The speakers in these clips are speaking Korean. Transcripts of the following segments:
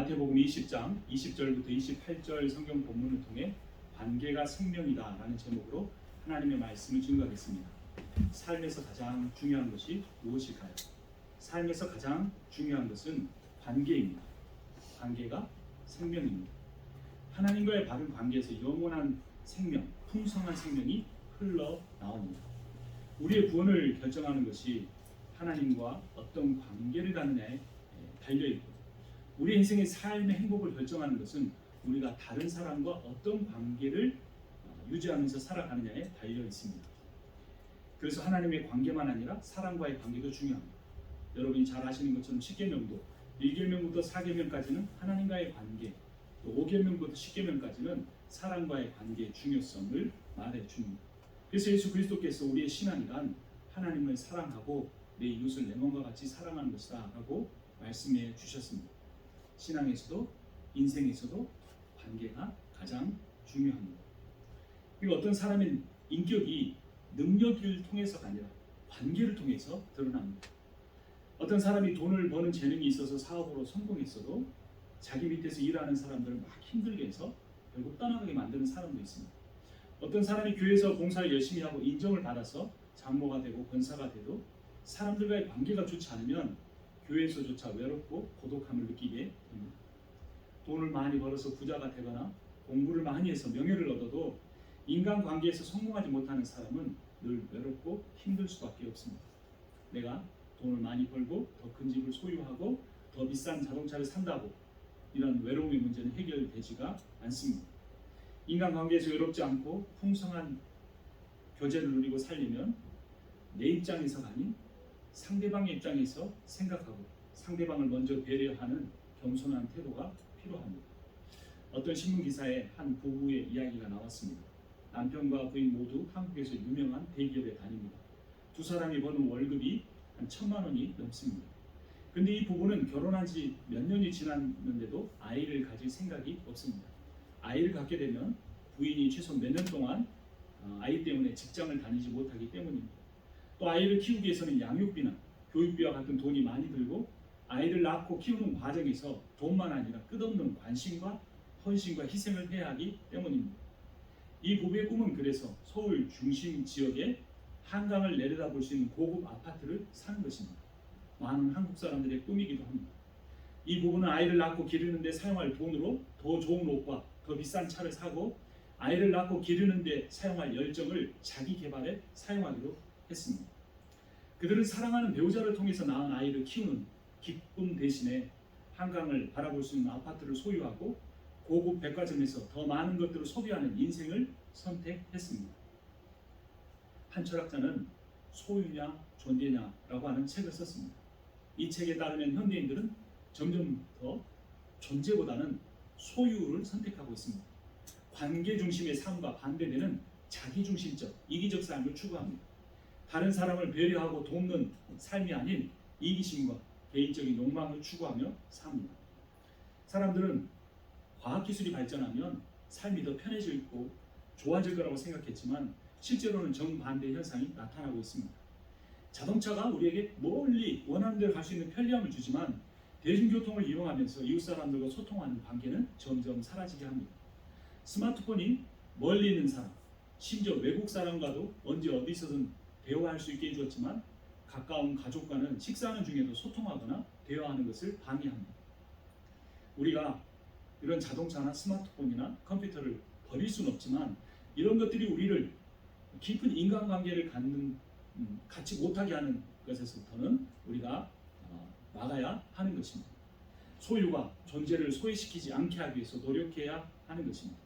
마태복음 20장 20절부터 28절 성경 본문을 통해 관계가 생명이다 라는 제목으로 하나님의 말씀을 증거하겠습니다. 삶에서 가장 중요한 것이 무엇일까요? 삶에서 가장 중요한 것은 관계입니다. 관계가 생명입니다. 하나님과의 바른 관계에서 영원한 생명, 풍성한 생명이 흘러나옵니다. 우리의 구원을 결정하는 것이 하나님과 어떤 관계를 갖느냐에 달려있고, 우리 인생의 삶의 행복을 결정하는 것은 우리가 다른 사람과 어떤 관계를 유지하면서 살아가느냐에 달려 있습니다. 그래서 하나님의 관계만 아니라 사람과의 관계도 중요합니다. 여러분이 잘 아시는 것처럼 10계명도 1계명부터 4계명까지는 하나님과의 관계, 또 5계명부터 10계명까지는 사람과의 관계의 중요성을 말해줍니다. 그래서 예수 그리스도께서 우리의 신앙이란 하나님을 사랑하고 내 이웃을 내 몸과 같이 사랑하는 것이다 라고 말씀해 주셨습니다. 신앙에서도 인생에서도 관계가 가장 중요합니다. 그리고 어떤 사람의 인격이 능력을 통해서가 아니라 관계를 통해서 드러납니다. 어떤 사람이 돈을 버는 재능이 있어서 사업으로 성공했어도 자기 밑에서 일하는 사람들을 막 힘들게 해서 결국 떠나가게 만드는 사람도 있습니다. 어떤 사람이 교회에서 봉사를 열심히 하고 인정을 받아서 장로가 되고 권사가 돼도 사람들과의 관계가 좋지 않으면 교회에서조차 외롭고 고독함을 느끼게 됩니다. 돈을 많이 벌어서 부자가 되거나 공부를 많이 해서 명예를 얻어도 인간관계에서 성공하지 못하는 사람은 늘 외롭고 힘들 수밖에 없습니다. 내가 돈을 많이 벌고 더 큰 집을 소유하고 더 비싼 자동차를 산다고 이런 외로움의 문제는 해결되지가 않습니다. 인간관계에서 외롭지 않고 풍성한 교제를 누리고 살려면 내 입장에서가 아닌 상대방의 입장에서 생각하고 상대방을 먼저 배려하는 겸손한 태도가 필요합니다. 어떤 신문 기사에 한 부부의 이야기가 나왔습니다. 남편과 부인 모두 한국에서 유명한 대기업에 다닙니다. 두 사람이 버는 월급이 한 1,000만 원이 넘습니다. 근데 이 부부는 결혼한 지 몇 년이 지났는데도 아이를 가질 생각이 없습니다. 아이를 갖게 되면 부인이 최소 몇 년 동안 아이 때문에 직장을 다니지 못하기 때문입니다. 또 아이를 키우기 위해서는 양육비나 교육비와 같은 돈이 많이 들고 아이를 낳고 키우는 과정에서 돈만 아니라 끝없는 관심과 헌신과 희생을 해야 하기 때문입니다. 이 부부의 꿈은 그래서 서울 중심 지역에 한강을 내려다볼 수 있는 고급 아파트를 사는 것입니다. 많은 한국 사람들의 꿈이기도 합니다. 이 부부는 아이를 낳고 기르는 데 사용할 돈으로 더 좋은 옷과 더 비싼 차를 사고 아이를 낳고 기르는 데 사용할 열정을 자기 개발에 사용하기로 했습니다. 그들은 사랑하는 배우자를 통해서 낳은 아이를 키우는 기쁨 대신에 한강을 바라볼 수 있는 아파트를 소유하고 고급 백화점에서 더 많은 것들을 소비하는 인생을 선택했습니다. 한 철학자는 소유냐 존재냐라고 하는 책을 썼습니다. 이 책에 따르면 현대인들은 점점 더 존재보다는 소유를 선택하고 있습니다. 관계 중심의 삶과 반대되는 자기중심적, 이기적 삶을 추구합니다. 다른 사람을 배려하고 돕는 삶이 아닌 이기심과 개인적인 욕망을 추구하며 삽니다. 사람들은 과학기술이 발전하면 삶이 더 편해지고 좋아질 거라고 생각했지만 실제로는 정반대 현상이 나타나고 있습니다. 자동차가 우리에게 멀리 원하는 대로 갈 수 있는 편리함을 주지만 대중교통을 이용하면서 이웃 사람들과 소통하는 관계는 점점 사라지게 합니다. 스마트폰이 멀리 있는 사람, 심지어 외국 사람과도 언제 어디서든 대화할 수 있게 해주었지만 가까운 가족과는 식사하는 중에도 소통하거나 대화하는 것을 방해합니다. 우리가 이런 자동차나 스마트폰이나 컴퓨터를 버릴 수는 없지만 이런 것들이 우리를 깊은 인간관계를 갖지 못하게 하는 것에서부터는 우리가 막아야 하는 것입니다. 소유가 존재를 소외시키지 않게 하기 위해서 노력해야 하는 것입니다.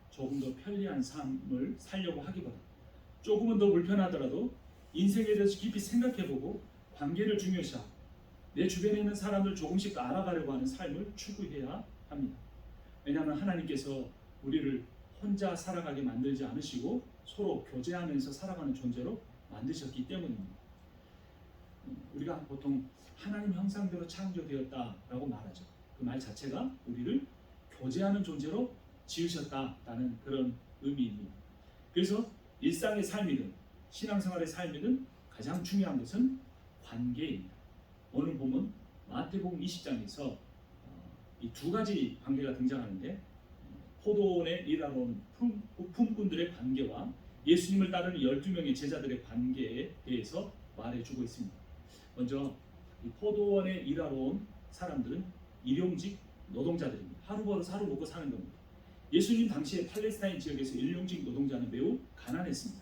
조금 더 편리한 삶을 살려고 하기보다 조금은 더 불편하더라도 인생에 대해서 깊이 생각해보고 관계를 중요시하고 내 주변에 있는 사람들 조금씩 더 알아가려고 하는 삶을 추구해야 합니다. 왜냐하면 하나님께서 우리를 혼자 살아가게 만들지 않으시고 서로 교제하면서 살아가는 존재로 만드셨기 때문입니다. 우리가 보통 하나님 형상대로 창조되었다라고 말하죠. 그 말 자체가 우리를 교제하는 존재로 지으셨다라는 그런 의미입니다. 그래서 일상의 삶이든 신앙생활의 삶이든 가장 중요한 것은 관계입니다. 오늘 보면 마태복음 20장에서 이 두 가지 관계가 등장하는데 포도원에 일하러 온 품꾼들의 관계와 예수님을 따르는 12명의 제자들의 관계에 대해서 말해주고 있습니다. 먼저 이 포도원에 일하러 온 사람들은 일용직 노동자들입니다. 하루 벌어서 하루 먹고 사는 겁니다. 예수님 당시에 팔레스타인 지역에서 일용직 노동자는 매우 가난했습니다.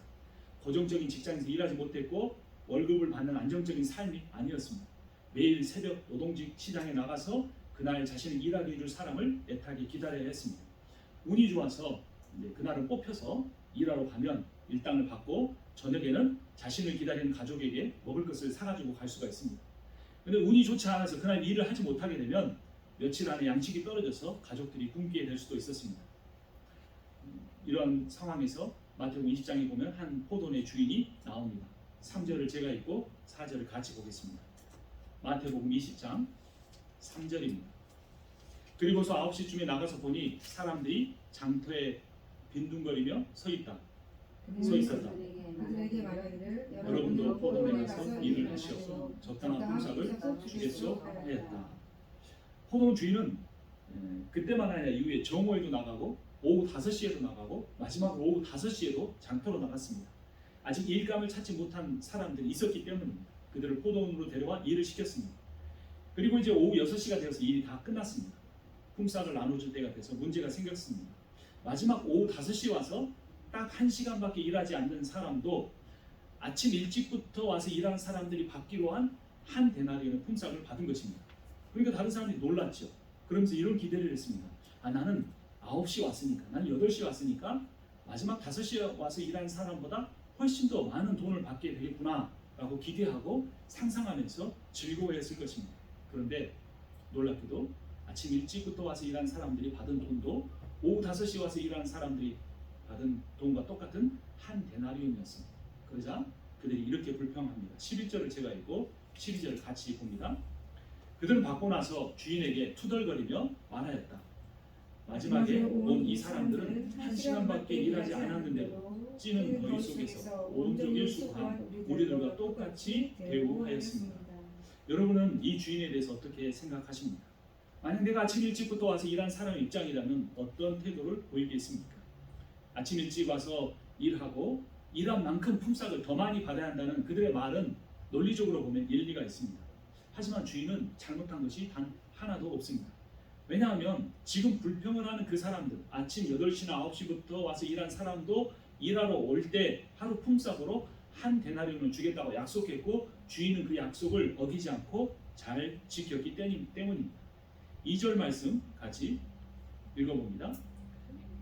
고정적인 직장에서 일하지 못했고 월급을 받는 안정적인 삶이 아니었습니다. 매일 새벽 노동직 시장에 나가서 그날 자신을 일하게 해줄 사람을 애타게 기다려야 했습니다. 운이 좋아서 그날은 뽑혀서 일하러 가면 일당을 받고 저녁에는 자신을 기다리는 가족에게 먹을 것을 사가지고 갈 수가 있습니다. 그런데 운이 좋지 않아서 그날 일을 하지 못하게 되면 며칠 안에 양식이 떨어져서 가족들이 굶게 될 수도 있었습니다. 이런 상황에서 마태복음 20장에 보면 한 포도원의 주인이 나옵니다. 3절을 제가 읽고 4절을 같이 보겠습니다. 마태복음 20장 3절입니다. 그리고서 9시쯤에 나가서 보니 사람들이 장터에 빈둥거리며 서 있었다. 그들에게 말하기를 여러분도 포도원에 가서 일을 하시옵소서. 적당한 품삯을 주겠소 하였다. 포도원 주인은 그때만 아니라 이후에 정오에도 나가고 오후 5시에도 나가고 마지막으로 오후 5시에도 장터로 나갔습니다. 아직 일감을 찾지 못한 사람들이 있었기 때문입니다. 그들을 포도원으로 데려와 일을 시켰습니다. 그리고 이제 오후 6시가 되어서 일이 다 끝났습니다. 품삯을 나눠줄 때가 돼서 문제가 생겼습니다. 마지막 오후 5시에 와서 딱 1시간밖에 일하지 않는 사람도 아침 일찍부터 와서 일하는 사람들이 받기로 한 데나리온의 품삯을 받은 것입니다. 그러니까 다른 사람들이 놀랐죠. 그러면서 이런 기대를 했습니다. 나는 9시 왔으니까, 나는 8시 왔으니까 마지막 5시에 와서 일하는 사람보다 훨씬 더 많은 돈을 받게 되겠구나 라고 기대하고 상상하면서 즐거워했을 것입니다. 그런데 놀랍게도 아침 일찍부터 와서 일하는 사람들이 받은 돈도 오후 5시 와서 일하는 사람들이 받은 돈과 똑같은 한 데나리온이었습니다. 그러자 그들이 이렇게 불평합니다. 11절을 제가 읽고 12절을 같이 봅니다. 그들은 받고 나서 주인에게 투덜거리며 말하였다. 마지막에 온 이 사람들은 1시간밖에 일하지 않았는데도 찌는 더위 속에서 온종일 수고한 우리들과 똑같이 대우하였습니다. 여러분은 이 주인에 대해서 어떻게 생각하십니까? 만약 내가 아침 일찍부터 와서 일한 사람의 입장이라면 어떤 태도를 보이겠습니까? 아침 일찍 와서 일하고 일한 만큼 품삯을 더 많이 받아야 한다는 그들의 말은 논리적으로 보면 일리가 있습니다. 하지만 주인은 잘못한 것이 단 하나도 없습니다. 왜냐하면 지금 불평을 하는 그 사람들, 아침 8시나 9시부터 와서 일한 사람도 일하러 올 때 하루 품삯으로 한 데나리온을 주겠다고 약속했고 주인은 그 약속을 어기지 않고 잘 지켰기 때문입니다. 2절 말씀 같이 읽어봅니다.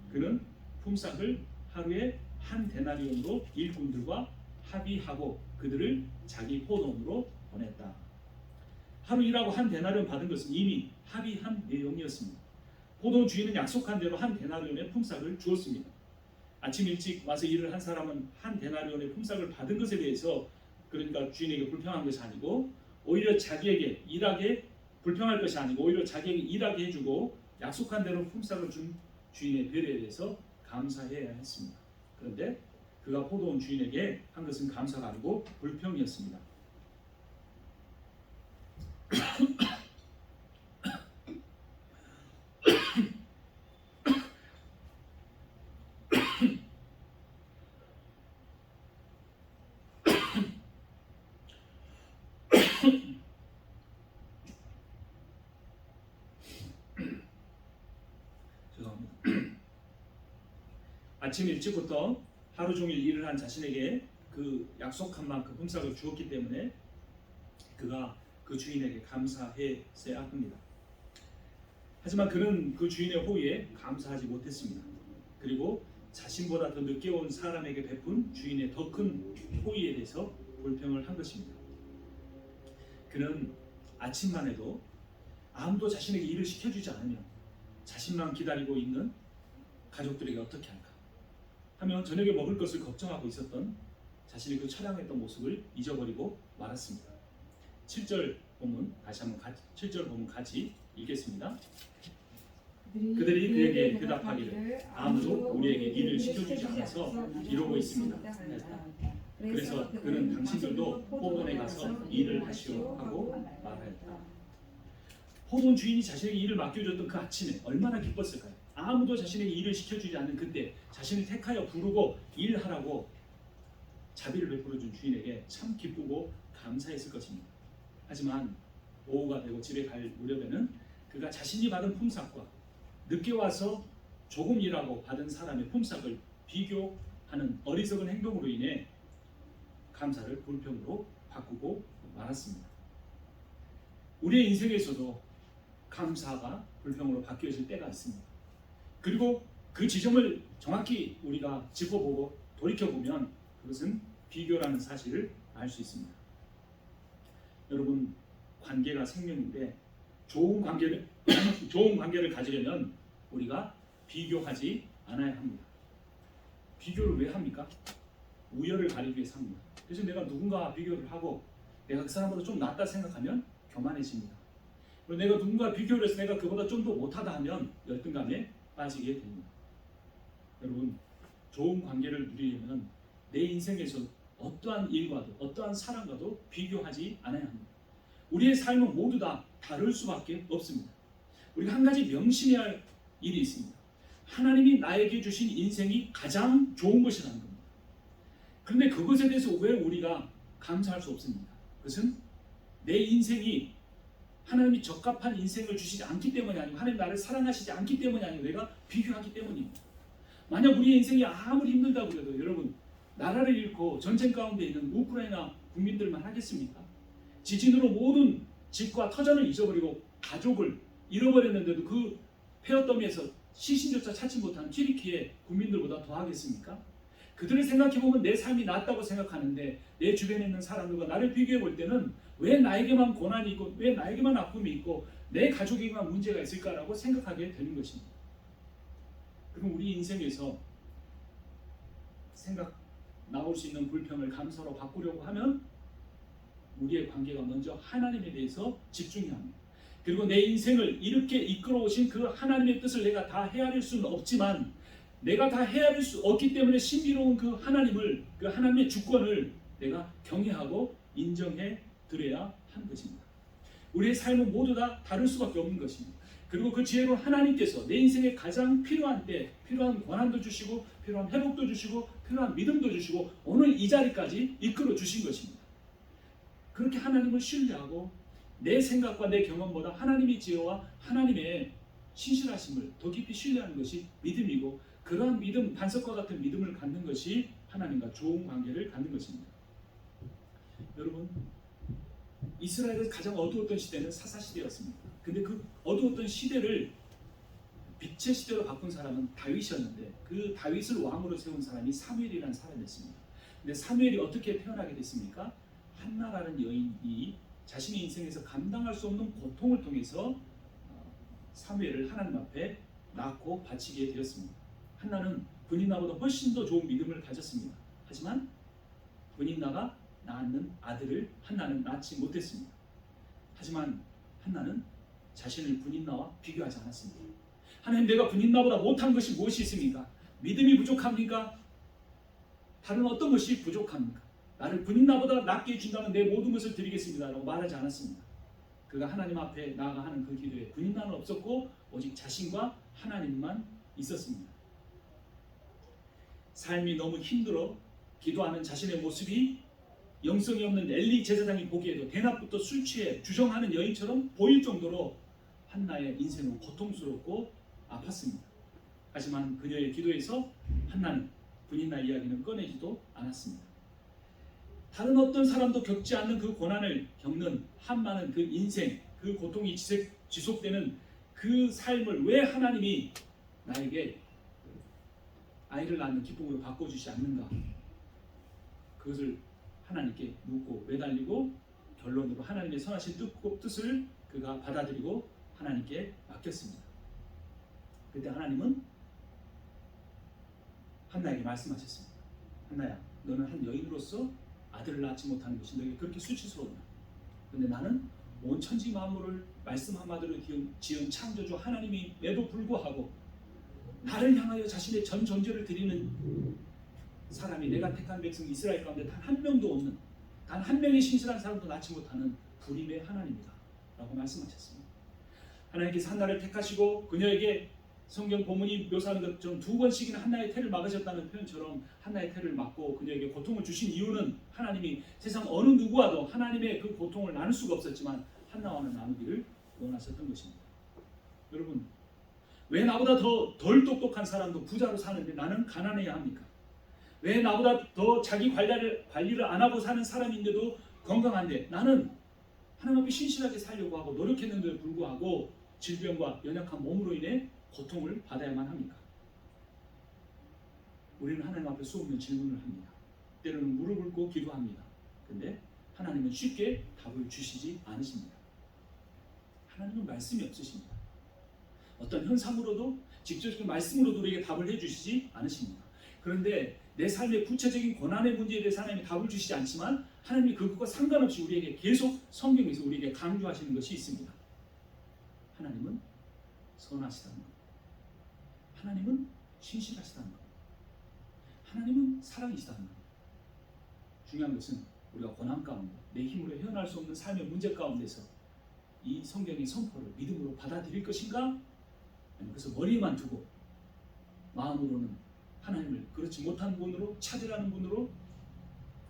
그는 품삯을 하루에 한 데나리온으로 일꾼들과 합의하고 그들을 자기 포도원으로 보냈다. 하루 일하고 한 데나리온 받은 것은 이미 합의한 내용이었습니다. 포도원 주인은 약속한 대로 한 데나리온의 품삯을 주었습니다. 아침 일찍 와서 일을 한 사람은 한 데나리온의 품삯을 받은 것에 대해서 그러니까 주인에게 불평한 것이 아니고 오히려 자기에게 일하게 불평할 것이 아니고 오히려 자기에게 일하게 해주고 약속한 대로 품삯을 준 주인의 배려에 대해서 감사해야 했습니다. 그런데 그가 포도원 주인에게 한 것은 감사가 아니고 불평이었습니다. 아침 일찍부터 하루 종일 일을 한 자신에게 그 약속한 만큼 품삯을 주었기 때문에 그가 그 주인에게 감사했어야 합니다. 하지만 그는 그 주인의 호의에 감사하지 못했습니다. 그리고 자신보다 더 늦게 온 사람에게 베푼 주인의 더 큰 호의에 대해서 불평을 한 것입니다. 그는 아침만 해도 아무도 자신에게 일을 시켜주지 않으면 자신만 기다리고 있는 가족들에게 어떻게 할까 하며 저녁에 먹을 것을 걱정하고 있었던 자신의 그 처량했던 모습을 잊어버리고 말았습니다. 7절 본문 다시 한번 7절 본문 같이 읽겠습니다. 그들이 그에게 대답하기를 아무도 우리에게 일을 시켜주지 않아서 이러고 있습니다. 그래서 그는 당신들도 포도원에 가서 일을 하시오 하고 말하였다. 포도원 주인이 자신에게 일을 맡겨줬던 그 아침에 얼마나 기뻤을까요? 아무도 자신에게 일을 시켜주지 않는 그때 자신을 택하여 부르고 일하라고 자비를 베풀어준 주인에게 참 기쁘고 감사했을 것입니다. 하지만 오후가 되고 집에 갈 무렵에는 그가 자신이 받은 품삯과 늦게 와서 조금 일하고 받은 사람의 품삯을 비교하는 어리석은 행동으로 인해 감사를 불평으로 바꾸고 말았습니다. 우리의 인생에서도 감사가 불평으로 바뀌어질 때가 있습니다. 그리고 그 지점을 정확히 우리가 짚어보고 돌이켜보면 그것은 비교라는 사실을 알 수 있습니다. 여러분, 관계가 생명인데 좋은 관계를 가지려면 우리가 비교하지 않아야 합니다. 비교를 왜 합니까? 우열을 가리기 위해서 합니다. 그래서 내가 누군가와 비교를 하고 내가 그 사람보다 좀 낫다 생각하면 교만해집니다. 그리고 내가 누군가 비교를 해서 내가 그보다 좀 더 못하다 하면 열등감에 빠지게 됩니다. 여러분, 좋은 관계를 누리려면 내 인생에서 어떠한 일과도 어떠한 사람과도 비교하지 않아야 합니다. 우리의 삶은 모두 다 다를 수밖에 없습니다. 우리가 한 가지 명심해야 할 일이 있습니다. 하나님이 나에게 주신 인생이 가장 좋은 것이라는 겁니다. 그런데 그것에 대해서 왜 우리가 감사할 수 없습니까? 그것은 내 인생이 하나님이 적합한 인생을 주시지 않기 때문이 아니고 하나님 나를 사랑하시지 않기 때문이 아니고 내가 비교하기 때문입니다. 만약 우리의 인생이 아무리 힘들다고 해도 여러분, 나라를 잃고 전쟁 가운데 있는 우크라이나 국민들만 하겠습니까? 지진으로 모든 집과 터전을 잊어버리고 가족을 잃어버렸는데도 그 폐허더미에서 시신조차 찾지 못한 튀르키예 국민들보다 더 하겠습니까? 그들을 생각해보면 내 삶이 낫다고 생각하는데 내 주변에 있는 사람들과 나를 비교해 볼 때는 왜 나에게만 고난이 있고 왜 나에게만 아픔이 있고 내 가족에게만 문제가 있을까라고 생각하게 되는 것입니다. 그럼 우리 인생에서 나올 수 있는 불평을 감사로 바꾸려고 하면 우리의 관계가 먼저 하나님에 대해서 집중해야 합니다. 그리고 내 인생을 이렇게 이끌어 오신 그 하나님의 뜻을 내가 다 헤아릴 수는 없지만 내가 다 헤아릴 수 없기 때문에 신비로운 그 하나님을, 그 하나님의 주권을 내가 경외하고 인정해 드려야 하는 것입니다. 우리의 삶은 모두 다 다를 수밖에 없는 것입니다. 그리고 그 지혜로운 하나님께서 내 인생에 가장 필요한 때 필요한 권한도 주시고 필요한 회복도 주시고 필요한 믿음도 주시고 오늘 이 자리까지 이끌어 주신 것입니다. 그렇게 하나님을 신뢰하고 내 생각과 내 경험보다 하나님의 지혜와 하나님의 신실하심을 더 깊이 신뢰하는 것이 믿음이고 그러한 믿음, 반석과 같은 믿음을 갖는 것이 하나님과 좋은 관계를 갖는 것입니다. 여러분, 이스라엘에서 가장 어두웠던 시대는 사사시대였습니다. 근데 그 어두웠던 시대를 빛의 시대로 바꾼 사람은 다윗이었는데 그 다윗을 왕으로 세운 사람이 사무엘이라는 사람이었습니다. 근데 사무엘이 어떻게 태어나게 됐습니까? 한나라는 여인이 자신의 인생에서 감당할 수 없는 고통을 통해서 사무엘을 하나님 앞에 낳고 바치게 되었습니다. 한나는 분인나보다 훨씬 더 좋은 믿음을 가졌습니다. 하지만 분인나가 낳는 아들을 한나는 낳지 못했습니다. 하지만 한나는 자신을 분인나와 비교하지 않았습니다. 하나님, 내가 분인나보다 못한 것이 무엇이 있습니까? 믿음이 부족합니까? 다른 어떤 것이 부족합니까? 나를 분인나보다 낫게 해준다면 내 모든 것을 드리겠습니다 라고 말하지 않았습니다. 그가 하나님 앞에 나아가 하는 그 기도에 분인나는 없었고 오직 자신과 하나님만 있었습니다. 삶이 너무 힘들어 기도하는 자신의 모습이 영성이 없는 엘리 제사장이 보기에도 대낮부터 술 취해 주정하는 여인처럼 보일 정도로 한나의 인생은 고통스럽고 아팠습니다. 하지만 그녀의 기도에서 한나는 분인나 이야기는 꺼내지도 않았습니다. 다른 어떤 사람도 겪지 않는 그 고난을 겪는 한나는 그 인생, 그 고통이 지속되는 그 삶을 왜 하나님이 나에게 아이를 낳는 기쁨으로 바꿔주지 않는가? 그것을 하나님께 묻고 매달리고 결론으로 하나님의 선하신 뜻을 그가 받아들이고 하나님께 맡겼습니다. 그때 하나님은 한나에게 말씀하셨습니다. 한나야, 너는 한 여인으로서 아들을 낳지 못하는 것이 너에게 그렇게 수치스러웠나? 그런데 나는 온 천지 만물을 말씀 한마디로 지은 창조주 하나님임에도 불구하고 나를 향하여 자신의 전 존재를 드리는 사람이 내가 택한 백성 이스라엘 가운데 단 한 명도 없는, 단 한 명의 신실한 사람도 낳지 못하는 불임의 하나님이다 라고 말씀하셨습니다. 하나님께서 한나를 택하시고 그녀에게 성경 본문이 묘사하는 것처럼 2번씩이나 한나의 태를 막으셨다는 표현처럼 한나의 태를 막고 그녀에게 고통을 주신 이유는 하나님이 세상 어느 누구와도 하나님의 그 고통을 나눌 수가 없었지만 한나와는 나누기를 원하셨던 것입니다. 여러분, 왜 나보다 덜 똑똑한 사람도 부자로 사는데 나는 가난해야 합니까? 왜 나보다 더 자기 관리를 안 하고 사는 사람인데도 건강한데 나는 하나님 앞에 신실하게 살려고 하고 노력했는데도 불구하고 질병과 연약한 몸으로 인해 고통을 받아야만 합니까? 우리는 하나님 앞에 수없는 질문을 합니다. 때로는 무릎을 꿇고 기도합니다. 근데 하나님은 쉽게 답을 주시지 않으십니다. 하나님은 말씀이 없으십니다. 어떤 현상으로도 직접적인 말씀으로도 우리에게 답을 해주시지 않으십니다. 그런데 내 삶의 구체적인 고난의 문제에 대해서 하나님이 답을 주시지 않지만 하나님이 그것과 상관없이 우리에게 계속 성경에서 우리에게 강조하시는 것이 있습니다. 하나님은 선하시다는 것, 하나님은 신실하시다는 것, 하나님은 사랑이시다는 것. 중요한 것은 우리가 고난 가운데 내 힘으로 헤어날 수 없는 삶의 문제 가운데서 이 성경의 선포를 믿음으로 받아들일 것인가, 아니면 그래서 머리에만 두고 마음으로는 하나님을 그렇지 못한 분으로, 찾으라는 분으로,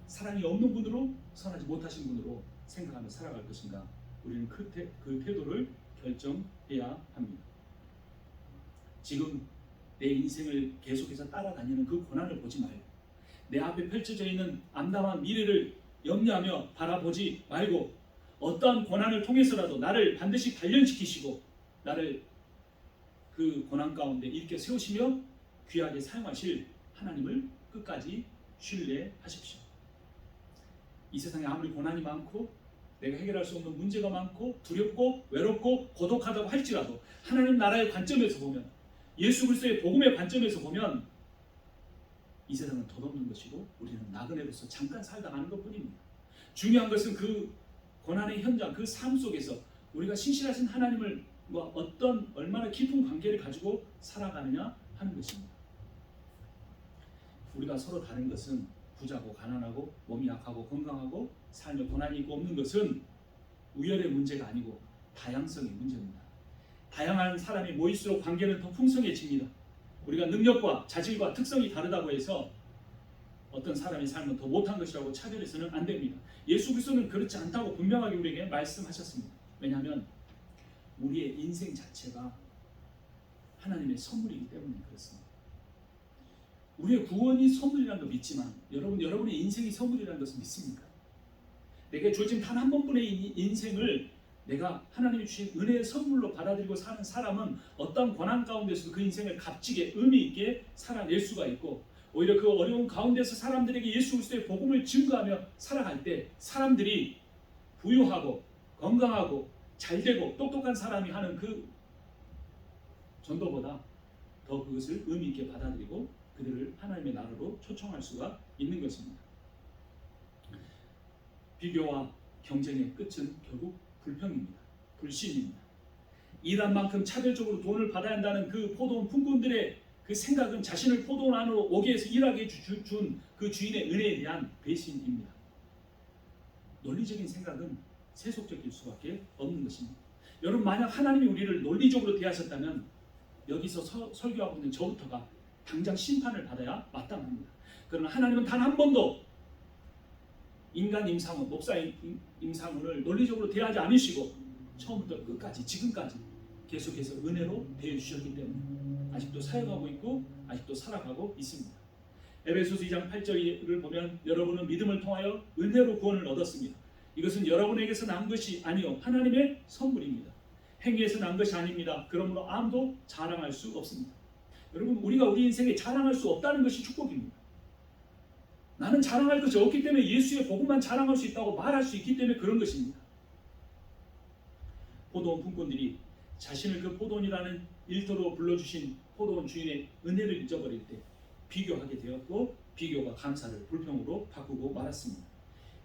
사랑이 없는 분으로, 선하지 못하신 분으로 생각하며 살아갈 것인가, 우리는 그 태도를 결정해야 합니다. 지금 내 인생을 계속해서 따라다니는 그 고난을 보지 말고 내 앞에 펼쳐져 있는 암담한 미래를 염려하며 바라보지 말고 어떠한 고난을 통해서라도 나를 반드시 단련시키시고 나를 그 고난 가운데 일으켜 세우시며 귀하게 사용하실 하나님을 끝까지 신뢰하십시오. 이 세상에 아무리 고난이 많고 내가 해결할 수 없는 문제가 많고 두렵고 외롭고 고독하다고 할지라도 하나님 나라의 관점에서 보면, 예수 그리스도의 복음의 관점에서 보면 이 세상은 덧없는 것이고 우리는 나그네로서 잠깐 살다 가는 것뿐입니다. 중요한 것은 그 고난의 현장, 그 삶 속에서 우리가 신실하신 하나님을 어떤 얼마나 깊은 관계를 가지고 살아가느냐 하는 것입니다. 우리가 서로 다른 것은 부자고 가난하고 몸이 약하고 건강하고 삶에 고난이 있고 없는 것은 우열의 문제가 아니고 다양성의 문제입니다. 다양한 사람이 모일수록 관계는 더 풍성해집니다. 우리가 능력과 자질과 특성이 다르다고 해서 어떤 사람의 삶은 더 못한 것이라고 차별해서는 안 됩니다. 예수 그리스도는 그렇지 않다고 분명하게 우리에게 말씀하셨습니다. 왜냐하면 우리의 인생 자체가 하나님의 선물이기 때문에 그렇습니다. 우리의 구원이 선물이라는 걸 믿지만 여러분의 인생이 선물이라는 것을 믿습니까? 내게 주어진 단 한 번뿐의 인생을 내가 하나님이 주신 은혜의 선물로 받아들이고 사는 사람은 어떤 고난 가운데서도 그 인생을 값지게 의미 있게 살아낼 수가 있고, 오히려 그 어려운 가운데서 사람들에게 예수 그리스도의 복음을 증거하며 살아갈 때 사람들이 부유하고 건강하고 잘되고 똑똑한 사람이 하는 그 전도보다 더 그것을 의미 있게 받아들이고 그들을 하나님의 나라로 초청할 수가 있는 것입니다. 비교와 경쟁의 끝은 결국 불평입니다. 불신입니다. 일한 만큼 차별적으로 돈을 받아야 한다는 그 포도원 품꾼들의 그 생각은 자신을 포도원 안으로 오게 해서 일하게 준 그 주인의 은혜에 대한 배신입니다. 논리적인 생각은 세속적일 수밖에 없는 것입니다. 여러분, 만약 하나님이 우리를 논리적으로 대하셨다면 여기서 설교하고 있는 저부터가 당장 심판을 받아야 마땅합니다. 그러나 하나님은 단 한 번도 인간 임상훈, 목사 임상훈을 논리적으로 대하지 않으시고 처음부터 끝까지 지금까지 계속해서 은혜로 대해주셨기 때문에 아직도 사역하고 있고 아직도 살아가고 있습니다. 에베소서 2장 8절을 보면 여러분은 믿음을 통하여 은혜로 구원을 얻었습니다. 이것은 여러분에게서 난 것이 아니요 하나님의 선물입니다. 행위에서 난 것이 아닙니다. 그러므로 아무도 자랑할 수 없습니다. 여러분, 우리가 우리 인생에 자랑할 수 없다는 것이 축복입니다. 나는 자랑할 것이 없기 때문에 예수의 복음만 자랑할 수 있다고 말할 수 있기 때문에 그런 것입니다. 포도원 품꾼들이 자신을 그 포도원이라는 일터로 불러주신 포도원 주인의 은혜를 잊어버릴 때 비교하게 되었고 비교가 감사를 불평으로 바꾸고 말았습니다.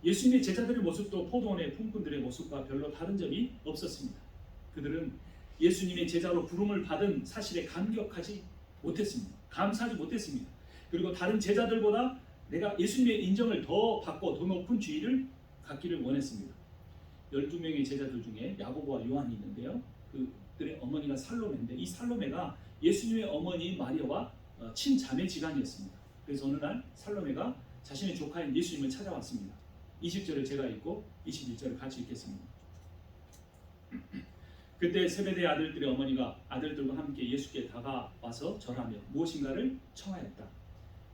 예수님의 제자들의 모습도 포도원의 품꾼들의 모습과 별로 다른 점이 없었습니다. 그들은 예수님의 제자로 부름을 받은 사실에 감격하지 못했습니다. 감사하지 못했습니다. 그리고 다른 제자들보다 내가 예수님의 인정을 더 받고 더 높은 지위를 갖기를 원했습니다. 12명의 제자들 중에 야고보와 요한이 있는데요. 아들들의 어머니가 살로메인데 이 살로메가 예수님의 어머니 마리아와 친자매지간이었습니다. 그래서 어느 날 살로메가 자신의 조카인 예수님을 찾아왔습니다. 20절을 제가 읽고 21절을 같이 읽겠습니다. 그때 세베대의 아들들의 어머니가 아들들과 함께 예수께 다가와서 절하며 무엇인가를 청하였다.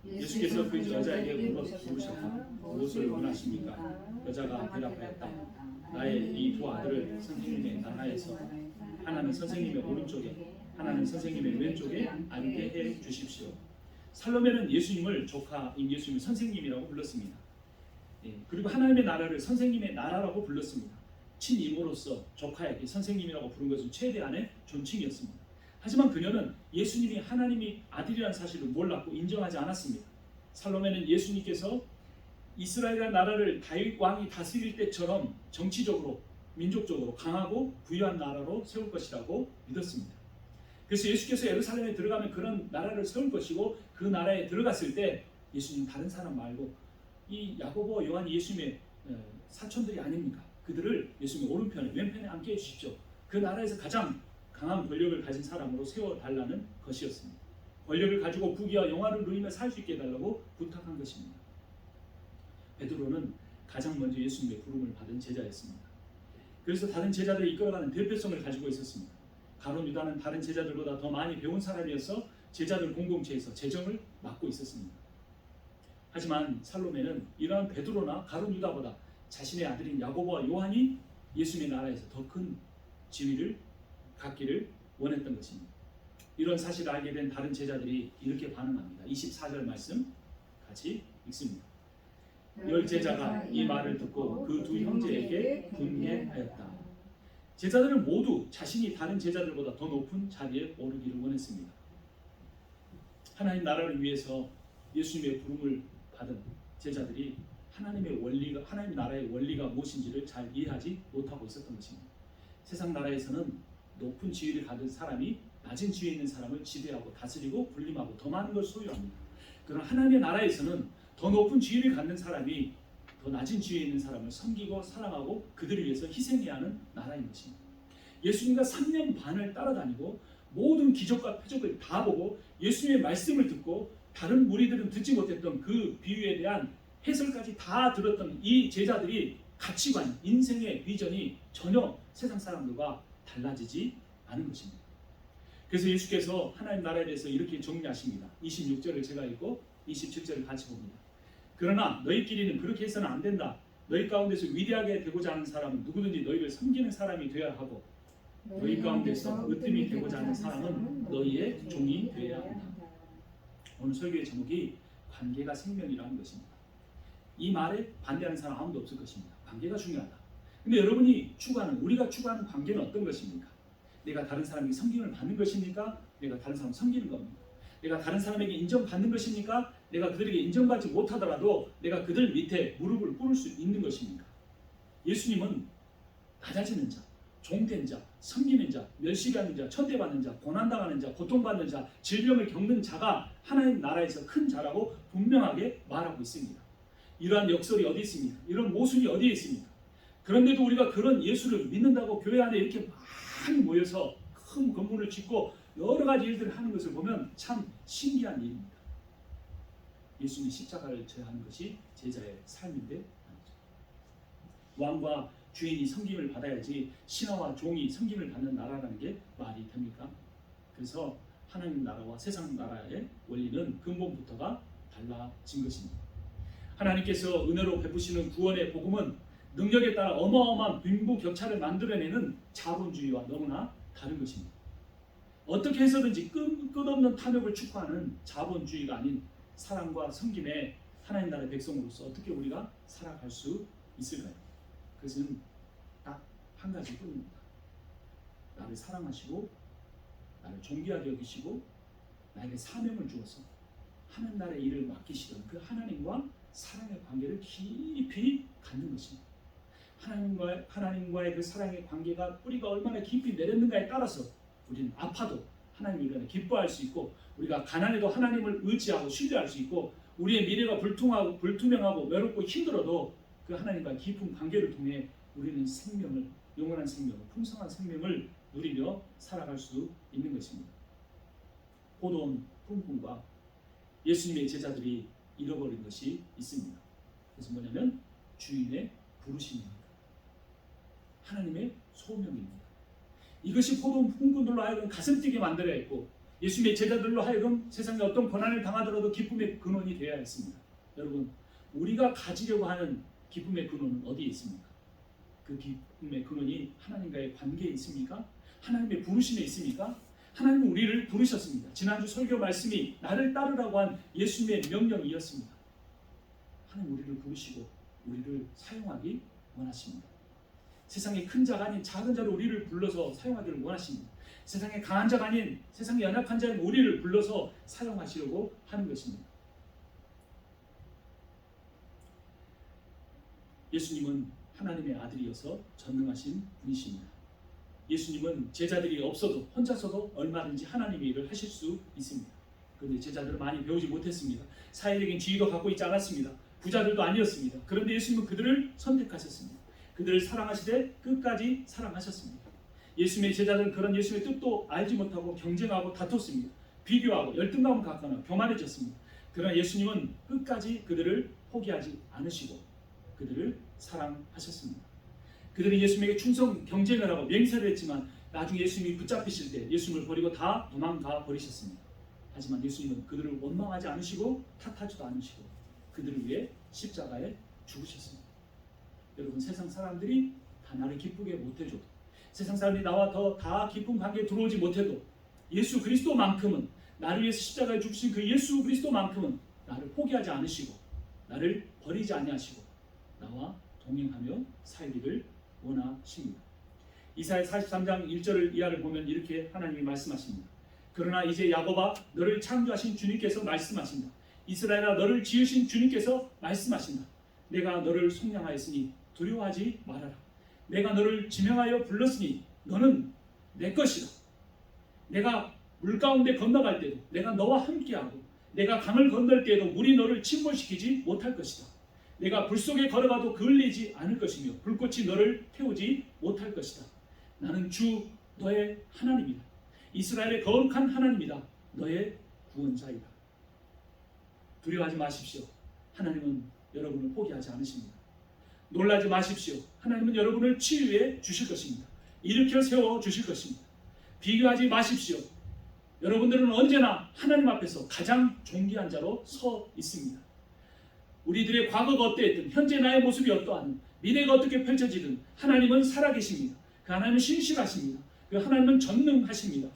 예수께서 그 여자에게 물으셨다. 무엇을 원하십니까? 여자가 대답하였다. 나의 이 두 아들을 선생님의 나라에서 하나는 선생님의 오른쪽에 하나는 선생님의 왼쪽에 앉게 해 주십시오. 살로메는 예수님을 조카인 예수님을 선생님이라고 불렀습니다. 그리고 하나님의 나라를 선생님의 나라라고 불렀습니다. 친이모로서 조카에게 선생님이라고 부른 것은 최대한의 존칭이었습니다. 하지만 그녀는 예수님이 하나님이 아들이라는 사실을 몰랐고 인정하지 않았습니다. 살로메는 예수님께서 이스라엘의 나라를 다윗 왕이 다스릴 때처럼 정치적으로 민족적으로 강하고 부유한 나라로 세울 것이라고 믿었습니다. 그래서 예수께서 예루살렘에 들어가면 그런 나라를 세울 것이고 그 나라에 들어갔을 때 예수님 다른 사람 말고 이 야고보 요한이 예수님의 사촌들이 아닙니까? 그들을 예수님의 오른편에 왼편에 앉게 해주십시오. 그 나라에서 가장 강한 권력을 가진 사람으로 세워달라는 것이었습니다. 권력을 가지고 부귀와 영화를 누리며 살 수 있게 해달라고 부탁한 것입니다. 베드로는 가장 먼저 예수님의 부름을 받은 제자였습니다. 그래서 다른 제자들을 이끌어가는 대표성을 가지고 있었습니다. 가룟 유다는 다른 제자들보다 더 많이 배운 사람이어서 제자들 공동체에서 재정을 맡고 있었습니다. 하지만 살로메는 이러한 베드로나 가룟 유다보다 자신의 아들인 야고보와 요한이 예수님의 나라에서 더 큰 지위를 갖기를 원했던 것입니다. 이런 사실을 알게 된 다른 제자들이 이렇게 반응합니다. 24절 말씀 같이 읽습니다. 열 제자가 이 말을 듣고 그 두 형제에게 분개하였다. 제자들은 모두 자신이 다른 제자들보다 더 높은 자리에 오르기를 원했습니다. 하나님 나라를 위해서 예수님의 부름을 받은 제자들이 하나님의 원리가, 하나님 나라의 원리가 무엇인지를 잘 이해하지 못하고 있었던 것입니다. 세상 나라에서는 높은 지위를 가진 사람이 낮은 지위에 있는 사람을 지배하고 다스리고 군림하고 더 많은 걸 소유합니다. 그러나 하나님의 나라에서는 더 높은 지위를 갖는 사람이 더 낮은 지위에 있는 사람을 섬기고 사랑하고 그들을 위해서 희생해야 하는 나라인 것입니다. 예수님과 3년 반을 따라다니고 모든 기적과 표적을 다 보고 예수님의 말씀을 듣고 다른 무리들은 듣지 못했던 그 비유에 대한 해설까지 다 들었던 이 제자들이 가치관, 인생의 비전이 전혀 세상 사람들과 달라지지 않은 것입니다. 그래서 예수께서 하나님 나라에 대해서 이렇게 정리하십니다. 26절을 제가 읽고 27절을 같이 봅니다. 그러나 너희끼리는 그렇게 해서는 안 된다. 너희 가운데서 위대하게 되고자 하는 사람은 누구든지 너희를 섬기는 사람이 되어야 하고 너희 가운데서 으뜸이 되고자 하는 사람은 너희의 종이 되어야 한다. 오늘 설교의 제목이 관계가 생명이라는 것입니다. 이 말에 반대하는 사람 아무도 없을 것입니다. 관계가 중요하다. 근데 여러분이 추구하는, 우리가 추구하는 관계는 어떤 것입니까? 내가 다른 사람에게 섬김을 받는 것입니까? 내가 다른 사람 섬기는 겁니까? 내가 다른 사람에게 인정받는 것입니까? 내가 그들에게 인정받지 못하더라도 내가 그들 밑에 무릎을 꿇을 수 있는 것입니까? 예수님은 낮아지는 자, 종된 자, 섬기는 자, 멸시받는 자, 천대받는 자, 고난당하는 자, 고통받는 자, 질병을 겪는 자가 하나님 나라에서 큰 자라고 분명하게 말하고 있습니다. 이러한 역설이 어디 있습니까? 이런 모순이 어디에 있습니까? 그런데도 우리가 그런 예수를 믿는다고 교회 안에 이렇게 많이 모여서 큰 건물을 짓고 여러 가지 일들을 하는 것을 보면 참 신기한 일입니다. 예수님이 십자가를 져야 하는 것이 제자의 삶인데 왕과 주인이 섬김을 받아야지 신하와 종이 섬김을 받는 나라라는 게 말이 됩니까? 그래서 하나님 나라와 세상 나라의 원리는 근본부터가 달라진 것입니다. 하나님께서 은혜로 베푸시는 구원의 복음은 능력에 따라 어마어마한 빈부격차를 만들어내는 자본주의와 너무나 다른 것입니다. 어떻게 해서든지 끝없는 탐욕을 축구하는 자본주의가 아닌 사랑과 섬김의 하나님 나라의 백성으로서 어떻게 우리가 살아갈 수 있을까요? 그것은 딱 한 가지뿐입니다. 나를 사랑하시고 나를 존귀하게 여기시고 나에게 사명을 주어서 하나님 나라의 일을 맡기시던 그 하나님과 사랑의 관계를 깊이 갖는 것입니다. 하나님과의 그 사랑의 관계가 뿌리가 얼마나 깊이 내렸는가에 따라서 우리는 아파도 하나님을 위해 기뻐할 수 있고 우리가 가난해도 하나님을 의지하고 신뢰할 수 있고 우리의 미래가 불투명하고 외롭고 힘들어도 그 하나님과 깊은 관계를 통해 우리는 생명을, 영원한 생명을, 풍성한 생명을 누리며 살아갈 수 있는 것입니다. 포도원 품꾼과 예수님의 제자들이 잃어버린 것이 있습니다. 그것은 뭐냐면 주인의 부르심입니다. 하나님의 소명입니다. 이것이 포도원 품꾼들로 하여금 가슴 뛰게 만들어야 했고 예수님의 제자들로 하여금 세상에 어떤 고난을 당하더라도 기쁨의 근원이 되어야 했습니다. 여러분, 우리가 가지려고 하는 기쁨의 근원은 어디에 있습니까? 그 기쁨의 근원이 하나님과의 관계에 있습니까? 하나님의 부르심에 있습니까? 하나님은 우리를 부르셨습니다. 지난주 설교 말씀이 나를 따르라고 한 예수님의 명령이었습니다. 하나님 우리를 부르시고 우리를 사용하기 원하십니다. 세상에 큰 자가 아닌 작은 자로 우리를 불러서 사용하기를 원하십니다. 세상에 강한 자가 아닌 세상에 연약한 자인 우리를 불러서 사용하시려고 하는 것입니다. 예수님은 하나님의 아들이어서 전능하신 분이십니다. 예수님은 제자들이 없어도 혼자서도 얼마든지 하나님의 일을 하실 수 있습니다. 그런데 제자들은 많이 배우지 못했습니다. 사회적인 지위도 갖고 있지 않았습니다. 부자들도 아니었습니다. 그런데 예수님은 그들을 선택하셨습니다. 그들을 사랑하시되 끝까지 사랑하셨습니다. 예수님의 제자들은 그런 예수님의 뜻도 알지 못하고 경쟁하고 다퉜습니다. 비교하고 열등감을 갖거나 교만해졌습니다. 그러나 예수님은 끝까지 그들을 포기하지 않으시고 그들을 사랑하셨습니다. 그들은 예수님에게 충성 경쟁을 하고 맹세를 했지만 나중에 예수님이 붙잡히실 때 예수님을 버리고 다 도망가 버리셨습니다. 하지만 예수님은 그들을 원망하지 않으시고 탓하지도 않으시고 그들을 위해 십자가에 죽으셨습니다. 여러분, 세상 사람들이 다 나를 기쁘게 못해줘도 세상 사람들이 나와 다 기쁜 관계에 들어오지 못해도 예수 그리스도만큼은 나를 위해서 십자가에 죽으신 그 예수 그리스도만큼은 나를 포기하지 않으시고 나를 버리지 아니하시고 나와 동행하며 살기를 원하십니다. 이사야 43장 1절 이하를 보면 이렇게 하나님이 말씀하십니다. 그러나 이제 야곱아 너를 창조하신 주님께서 말씀하신다. 이스라엘아 너를 지으신 주님께서 말씀하신다. 내가 너를 속량하였으니 두려워하지 말아라. 내가 너를 지명하여 불렀으니 너는 내 것이다. 내가 물 가운데 건너갈 때도 내가 너와 함께하고 내가 강을 건널 때에도 물이 너를 침몰시키지 못할 것이다. 내가 불 속에 걸어가도 그을리지 않을 것이며 불꽃이 너를 태우지 못할 것이다. 나는 주 너의 하나님이다. 이스라엘의 거룩한 하나님이다. 너의 구원자이다. 두려워하지 마십시오. 하나님은 여러분을 포기하지 않으십니다. 놀라지 마십시오. 하나님은 여러분을 치유해 주실 것입니다. 일으켜 세워 주실 것입니다. 비교하지 마십시오. 여러분들은 언제나 하나님 앞에서 가장 존귀한 자로 서 있습니다. 우리들의 과거가 어떠했든 현재 나의 모습이 어떠하든 미래가 어떻게 펼쳐지든 하나님은 살아계십니다. 그 하나님은 신실하십니다. 그 하나님은 전능하십니다.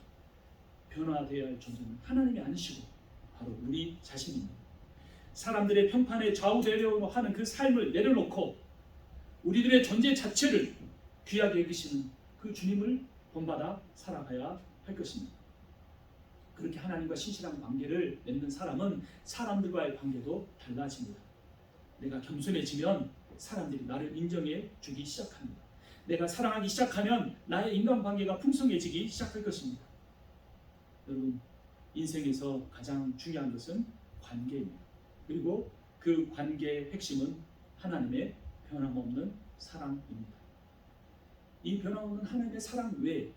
변화되어야 할 존재는 하나님이 아니시고 바로 우리 자신입니다. 사람들의 평판에 좌우되려고 하는 그 삶을 내려놓고 우리들의 존재 자체를 귀하게 여기시는 그 주님을 본받아 살아가야 할 것입니다. 그렇게 하나님과 신실한 관계를 맺는 사람은 사람들과의 관계도 달라집니다. 내가 겸손해지면 사람들이 나를 인정해 주기 시작합니다. 내가 사랑하기 시작하면 나의 인간관계가 풍성해지기 시작할 것입니다. 여러분, 인생에서 가장 중요한 것은 관계입니다. 그리고 그 관계의 핵심은 하나님의 변함없는 사랑입니다. 이 변함없는 하나님의 사랑 외에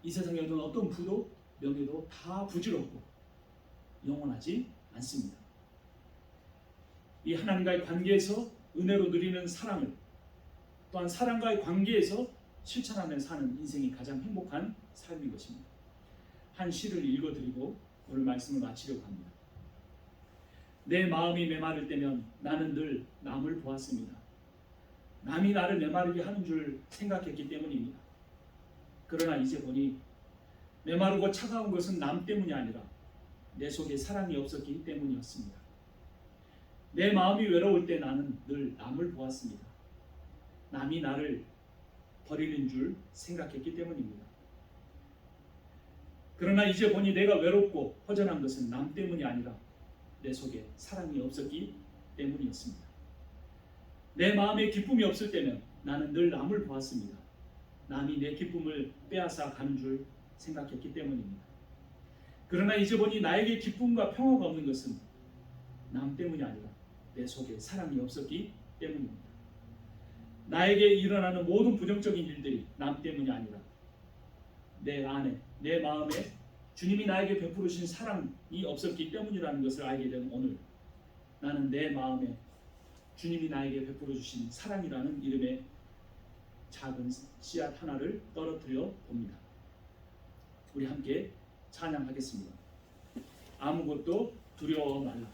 이 세상에 있는 어떤 부도 명예도 다 부질없고 영원하지 않습니다. 이 하나님과의 관계에서 은혜로 누리는 사랑을 또한 사랑과의 관계에서 실천하며 사는 인생이 가장 행복한 삶인 것입니다. 한 시를 읽어드리고 오늘 말씀을 마치려고 합니다. 내 마음이 메마를 때면 나는 늘 남을 보았습니다. 남이 나를 메마르게 하는 줄 생각했기 때문입니다. 그러나 이제 보니 메마르고 차가운 것은 남 때문이 아니라 내 속에 사랑이 없었기 때문이었습니다. 내 마음이 외로울 때 나는 늘 남을 보았습니다. 남이 나를 버리는 줄 생각했기 때문입니다. 그러나 이제 보니 내가 외롭고 허전한 것은 남 때문이 아니라 내 속에 사랑이 없었기 때문이었습니다. 내 마음에 기쁨이 없을 때면 나는 늘 남을 보았습니다. 남이 내 기쁨을 빼앗아 가는 줄 생각했기 때문입니다. 그러나 이제 보니 나에게 기쁨과 평화가 없는 것은 남 때문이 아니라 내 속에 사랑이 없었기 때문입니다. 나에게 일어나는 모든 부정적인 일들이 남 때문이 아니라 내 안에, 내 마음에 주님이 나에게 베푸신 사랑이 없었기 때문이라는 것을 알게 된 오늘, 나는 내 마음에 주님이 나에게 베풀어 주신 사랑이라는 이름의 작은 씨앗 하나를 떨어뜨려 봅니다. 우리 함께 찬양하겠습니다. 아무것도 두려워 말라.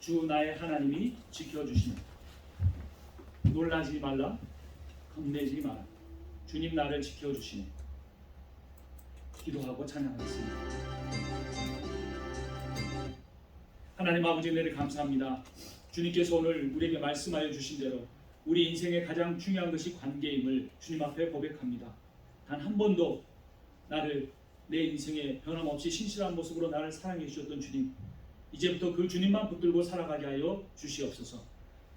주 나의 하나님이 지켜주시네. 놀라지 말라. 겁내지 마라. 주님 나를 지켜주시네. 기도하고 찬양하겠습니다. 하나님 아버지, 은혜를 감사합니다. 주님께서 오늘 우리에게 말씀하여 주신 대로 우리 인생의 가장 중요한 것이 관계임을 주님 앞에 고백합니다. 단 한 번도 나를 내 인생에 변함없이 신실한 모습으로 나를 사랑해 주셨던 주님, 이제부터 그 주님만 붙들고 살아가게 하여 주시옵소서.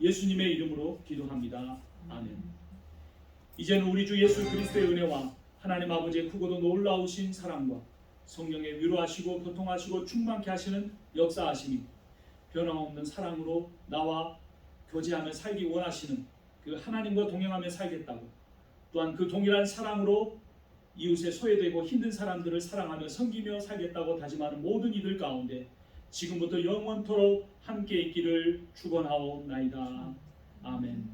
예수님의 이름으로 기도합니다. 아멘. 이제는 우리 주 예수 그리스도의 은혜와 하나님 아버지의 크고도 놀라우신 사랑과 성령의 위로하시고 교통하시고 충만케 하시는 역사하심이 변함없는 사랑으로 나와 교제하며 살기 원하시는 그 하나님과 동행하며 살겠다고, 또한 그 동일한 사랑으로 이웃에 소외되고 힘든 사람들을 사랑하며 섬기며 살겠다고 다짐하는 모든 이들 가운데 지금부터 영원토록 함께 있기를 축원하옵나이다. 아멘.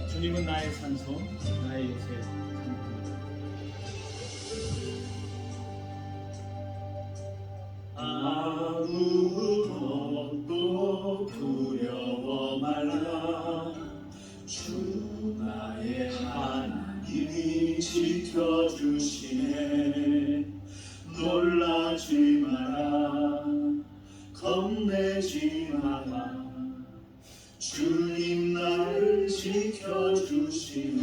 주님은 나의 산성, 나의 요새. 아무것도 두려워 말라. 주 나의 하나님이 지켜주시네. 놀라지 마라. 겁내지 마라. 주님 나를 지켜주시네.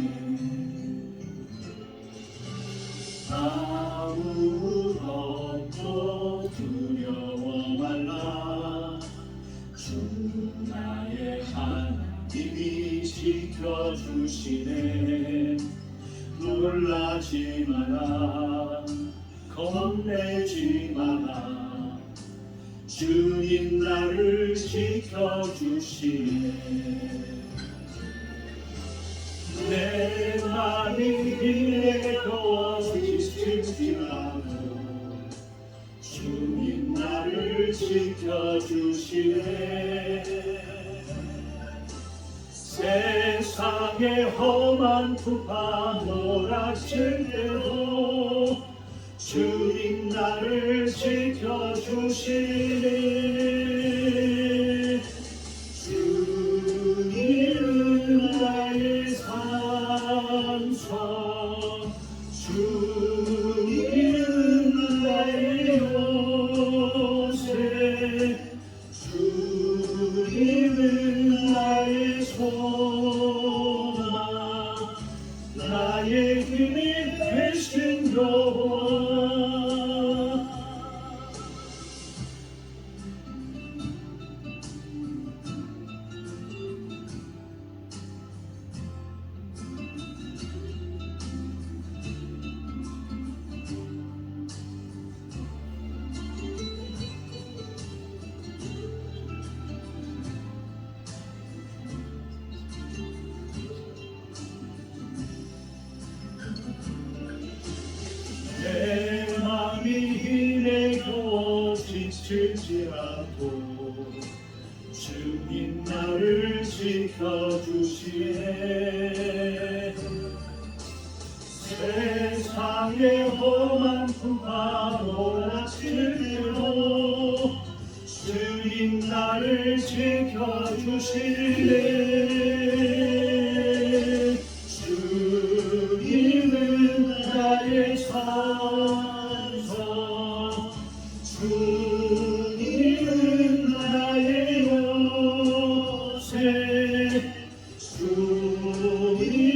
아무것도 두려워 말라. 주 나의 하나님이 지켜주시네. 놀라지 마라. 겁내지 마라. 주님 나를 지켜주시네. 내 맘이 힘에 더워 지칠지라도 주님 나를 지켜주시네. 세상의 험한 풍파 몰아칠 때도 주님 나를 지켜주시네. 주님은 나의 산성, 주님은 나의 요새, 주님은 나의 소망, 나의 힘이 되신 여호와. 내 맘이 힘에 겨워 지칠지라도 주님 나를 지켜주시네. 세상의 험한 풍파 몰아칠 때도 주님 나를 지켜주시네. 주님은 나의 산성, 주님은 나의 요새, 주님